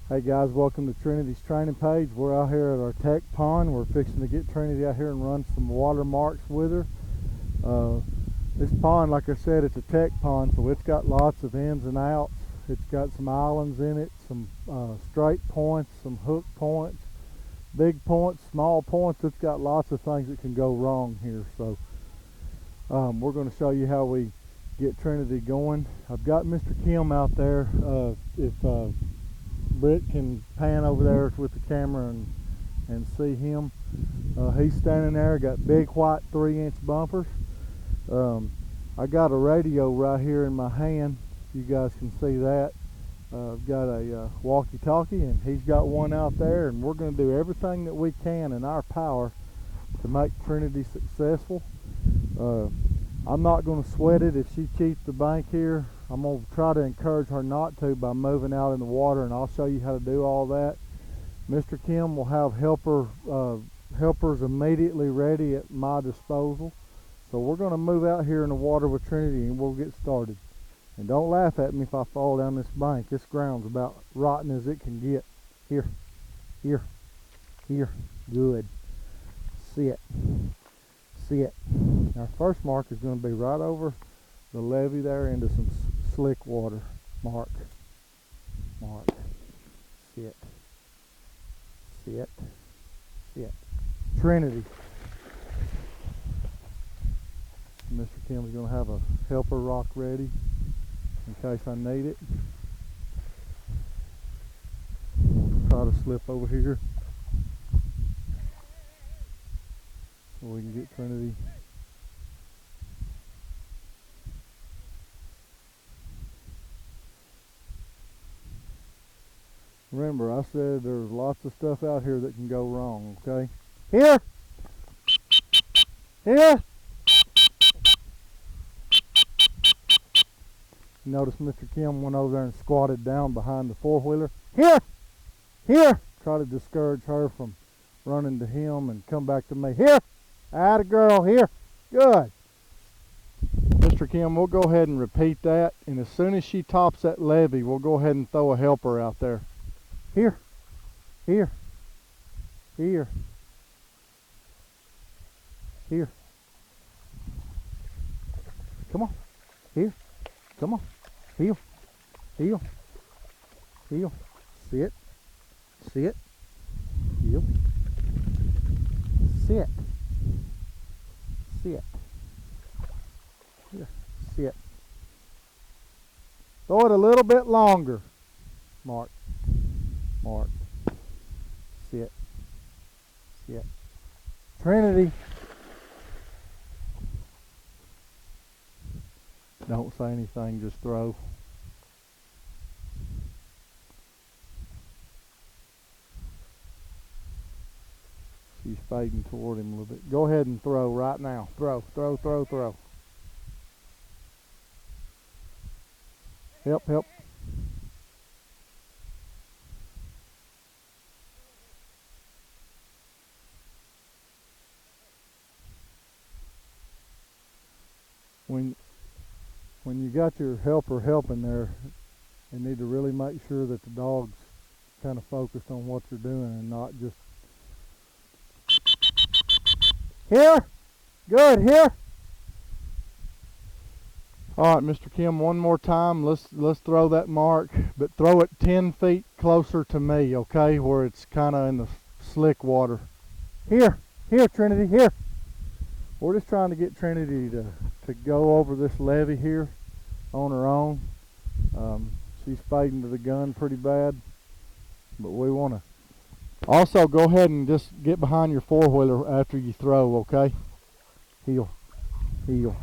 Hey guys, welcome to Trinity's training page. We're out here at our tech pond. We're fixing to get Trinity out here and run some water marks with her. This pond, like I said, it's a tech pond, so it's got lots of ins and outs. It's got some islands in it, some straight points, some hook points, big points, small points. It's got lots of things that can go wrong here. So we're going to show you how we get Trinity going. I've got Mr. Kim out there. If Britt can pan over there with the camera and see him. He's standing there, got big white 3-inch bumpers. I got a radio right here in my hand, if you guys can see that. I've got a walkie-talkie, and he's got one out there, and we're going to do everything that we can in our power to make Trinity successful. I'm not going to sweat it if she cheats the bank here. I'm going to try to encourage her not to by moving out in the water, and I'll show you how to do all that. Mr. Kim will have helpers immediately ready at my disposal. So we're going to move out here in the water with Trinity, and we'll get started. And don't laugh at me if I fall down this bank. This ground's about rotten as it can get. Here, here, here. Good. Sit. Sit. Our first mark is going to be right over the levee there into some slick water. Mark. Mark. Sit. Sit. Sit. Trinity. Mr. Kim is going to have a helper rock ready in case I need it. We'll try to slip over here so we can get Trinity. Remember, I said there's lots of stuff out here that can go wrong, okay? Here! Here! You notice Mr. Kim went over there and squatted down behind the four-wheeler. Here! Here! Try to discourage her from running to him and come back to me. Here! Atta girl, here! Good! Mr. Kim, we'll go ahead and repeat that, and as soon as she tops that levee, we'll go ahead and throw a helper out there. Here, here, here, here. Come on, here, come on, heel, heel, heel, sit, sit, heel, sit, sit, here, sit. Throw it a little bit longer, Mark. Mark. Sit. Sit. Trinity. Don't say anything, just throw. She's fading toward him a little bit. Go ahead and throw right now. Throw, throw, throw, throw. Help, help. When you got your helper helping there, you need to really make sure that the dog's kind of focused on what you're doing and not just here. Good, here. All right, Mr. Kim, one more time. Let's throw that mark, but throw it 10 feet closer to me, okay, where it's kind of in the slick water. Here, here, Trinity, here. We're just trying to get Trinity to go over this levee here on her own. She's fading to the gun pretty bad, but we want to also go ahead and just get behind your four-wheeler after you throw, okay? Heel, heel.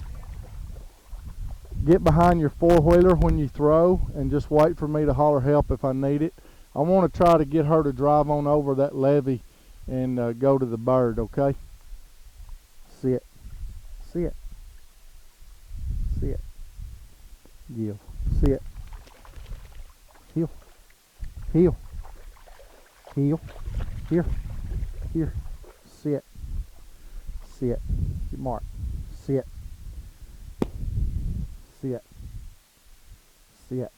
Get behind your four-wheeler when you throw and just wait for me to holler help if I need it. I want to try to get her to drive on over that levee and go to the bird, okay? Sit, sit, sit, give, sit, heel, heel, heel, here, here, sit, sit, get mark, sit, sit, sit.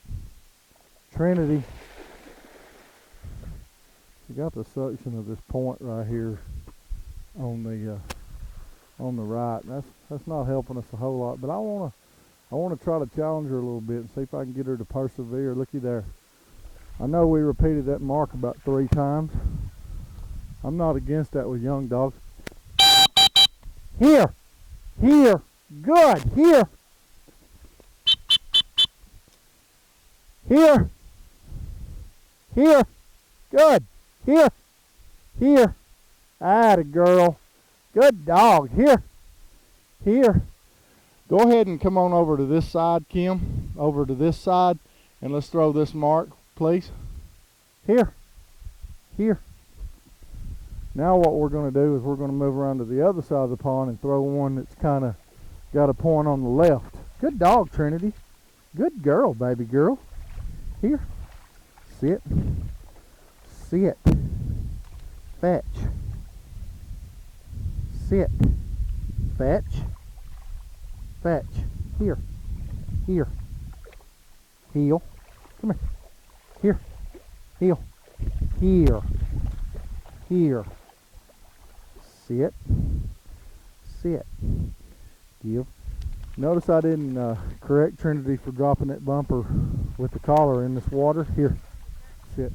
Trinity, You got the suction of this point right here on the right. That's not helping us a whole lot. But I wanna try to challenge her a little bit and see if I can get her to persevere. Looky there. I know we repeated that mark about 3 times. I'm not against that with young dogs. Here, good, here, good, here, atta girl, good dog, here. Go ahead and come on over to this side, Kim, over to this side, and let's throw this mark, please. Here. Now what we're going to do is we're going to move around to the other side of the pond and throw one that's kind of got a point on the left. Good dog, Trinity. Good girl, baby girl. Here. Sit. Fetch. Sit. Fetch. Here. Heel. Come here. Heel. Here. Sit. Give. Notice I didn't correct Trinity for dropping that bumper with the collar in this water. Here. Sit.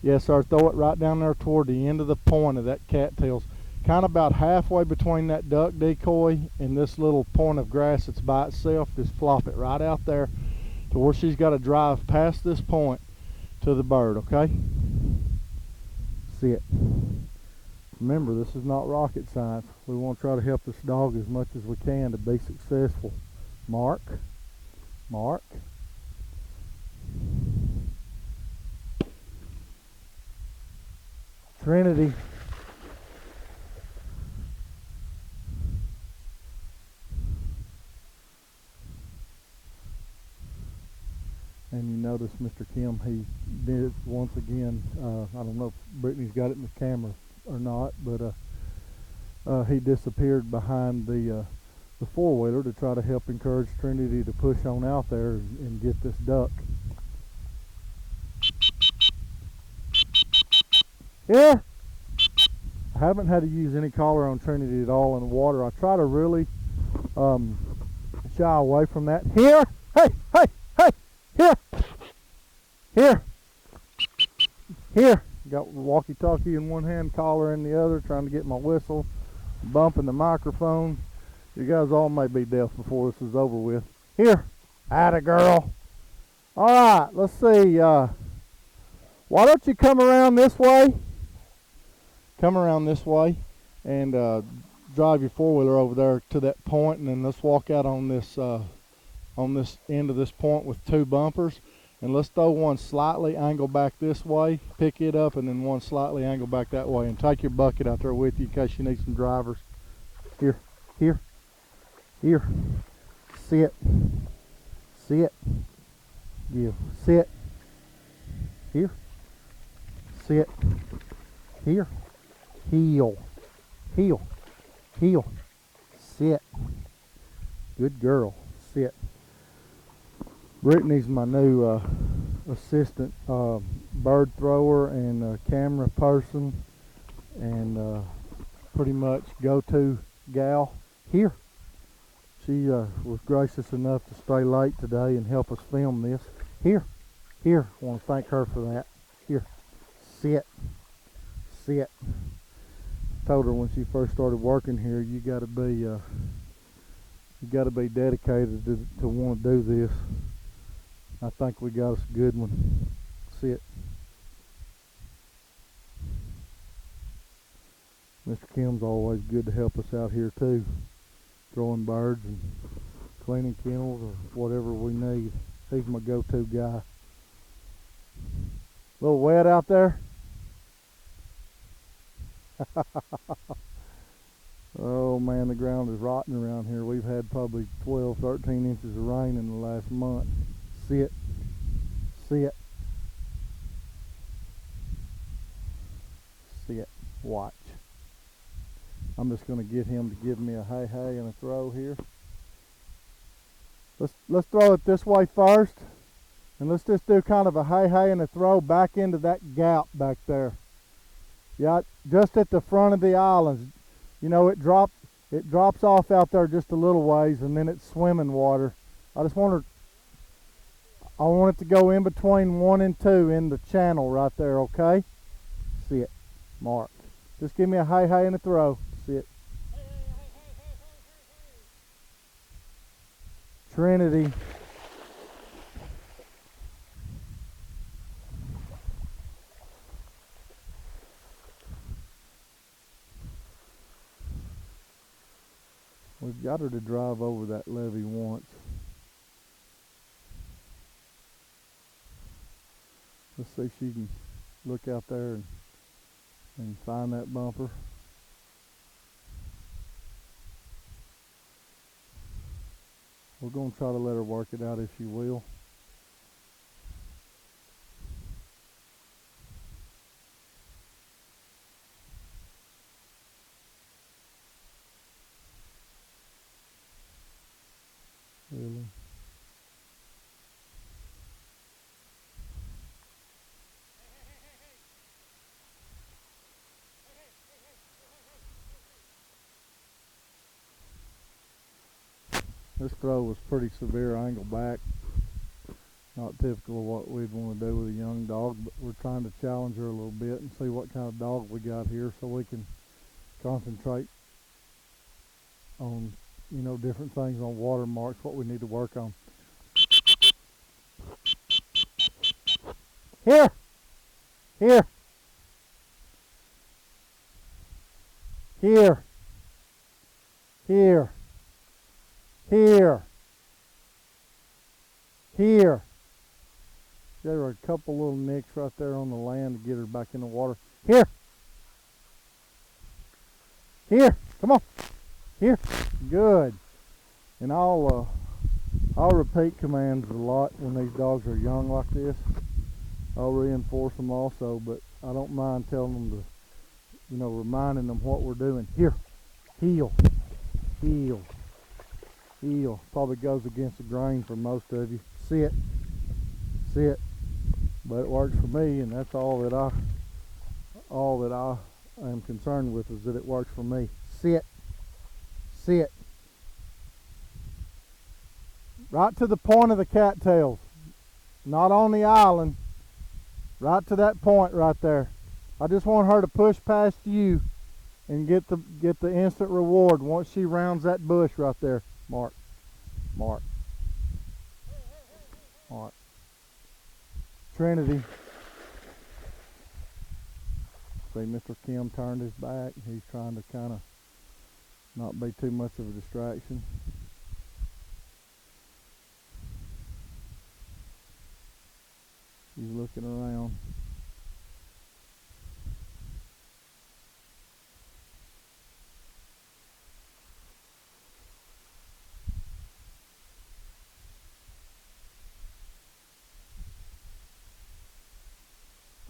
Yes, sir. Throw it right down there toward the end of the point of that cattails. Kind of about halfway between that duck decoy and this little point of grass that's by itself. Just flop it right out there to where she's got to drive past this point to the bird, okay? Sit. Remember, this is not rocket science. We want to try to help this dog as much as we can to be successful. Mark. Trinity. And you notice Mr. Kim, he did it once again. I don't know if Brittany's got it in the camera or not, but he disappeared behind the four-wheeler to try to help encourage Trinity to push on out there and get this duck. Here! I haven't had to use any collar on Trinity at all in the water. I try to really shy away from that. Here! Hey! Here! Got walkie-talkie in one hand, collar in the other, trying to get my whistle, bumping the microphone. You guys all may be deaf before this is over with. Here! Atta girl! Alright, let's see. Why don't you come around this way? Come around this way and drive your four-wheeler over there to that point, and then let's walk out on this end of this point with 2 bumpers, and let's throw one slightly angle back this way, pick it up, and then one slightly angle back that way, and take your bucket out there with you in case you need some drivers. Here. Sit. Give. Sit. Here. Sit. Here. Heel. Sit. Good girl. Sit. Brittany's my new assistant bird thrower and camera person, and pretty much go-to gal here. She was gracious enough to stay late today and help us film this. Here. I want to thank her for that. Here. Sit. Told her when she first started working here, you got to be dedicated to want to do this. I think we got us a good one. Sit. Mr. Kim's always good to help us out here too, throwing birds and cleaning kennels or whatever we need. He's my go-to guy. A little wet out there? Oh man, the ground is rotten around here. We've had probably 12, 13 inches of rain in the last month. Sit. Watch. I'm just going to get him to give me a hey and a throw here. Let's throw it this way first, And let's just do kind of a hey and a throw back into that gap back there. Yeah, just at the front of the islands. You know, it drops off out there just a little ways, and then it's swimming water. I want it to go in between 1 and 2 in the channel right there, okay? See it. Mark. Just give me a hey and a throw. See it. Trinity. We've got her to drive over that levee once. Let's see if she can look out there and find that bumper. We're going to try to let her work it out if she will. Really? This throw was pretty severe angle back. Not typical of what we'd want to do with a young dog, but we're trying to challenge her a little bit and see what kind of dog we got here so we can concentrate on, you know, different things on watermarks, what we need to work on. Here! Here! Here! Here! Here! Here! There are a couple little nicks right there on the land to get her back in the water. Here! Here! Come on! Here! Good. And I'll repeat commands a lot when these dogs are young like this. I'll reinforce them also, but I don't mind telling them to, you know, reminding them what we're doing. Here! Heel! Heel! Heel. Probably goes against the grain for most of you. Sit. Sit. But it works for me, and that's all that I am concerned with, is that it works for me. Sit. Sit. Right to the point of the cattails. Not on the island. Right to that point right there. I just want her to push past you and get the instant reward once she rounds that bush right there. Mark. Mark. Mark. Trinity. See, Mr. Kim turned his back. He's trying to kind of not be too much of a distraction. He's looking around.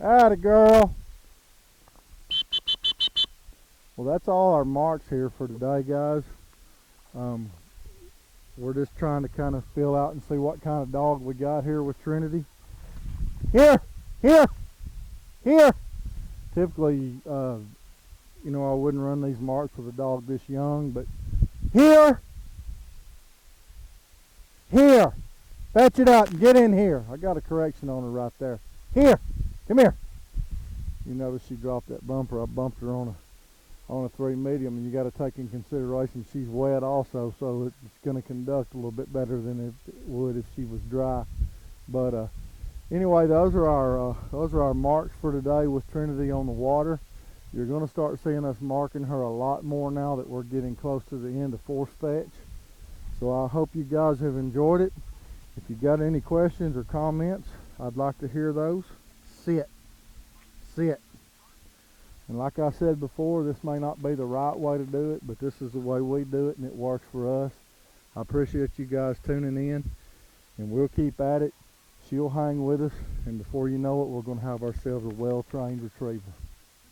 Atta girl. Well, that's all our marks here for today, guys. We're just trying to kind of fill out and see what kind of dog we got here with Trinity. Here, here, here. Typically, you know, I wouldn't run these marks with a dog this young, but here, here. Fetch it up and get in here. I got a correction on her right there. Here, come here. You notice she dropped that bumper. I bumped her on a 3 medium, and you got to take in consideration she's wet also, so it's going to conduct a little bit better than it would if she was dry. But anyway, those are our marks for today with Trinity on the water. You're going to start seeing us marking her a lot more now that we're getting close to the end of force fetch. So I hope you guys have enjoyed it. If you got any questions or comments, I'd like to hear those. Sit. Sit. And like I said before, this may not be the right way to do it, but this is the way we do it, and it works for us. I appreciate you guys tuning in, and we'll keep at it. She'll hang with us, and before you know it, we're going to have ourselves a well-trained retriever.